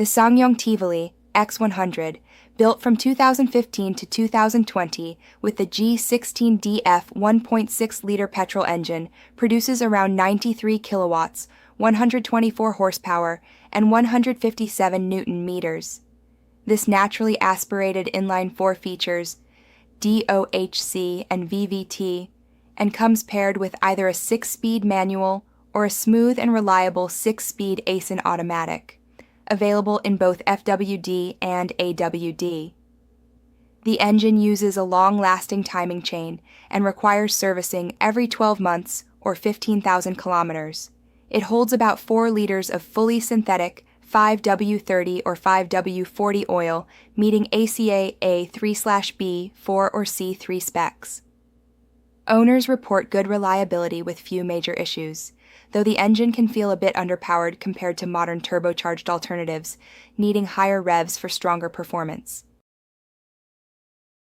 The SsangYong Tivoli X100, built from 2015 to 2020 with the G16DF 1.6-liter petrol engine, produces around 93 kilowatts, 124 horsepower, and 157 newton meters. This naturally aspirated inline-4 features DOHC and VVT, and comes paired with either a 6-speed manual or a smooth and reliable 6-speed ASIN automatic, available in both FWD and AWD. The engine uses a long-lasting timing chain and requires servicing every 12 months or 15,000 kilometers. It holds about 4 liters of fully synthetic 5W30 or 5W40 oil, meeting ACA A3/B, 4 or C3 specs. Owners report good reliability with few major issues, though the engine can feel a bit underpowered compared to modern turbocharged alternatives, needing higher revs for stronger performance.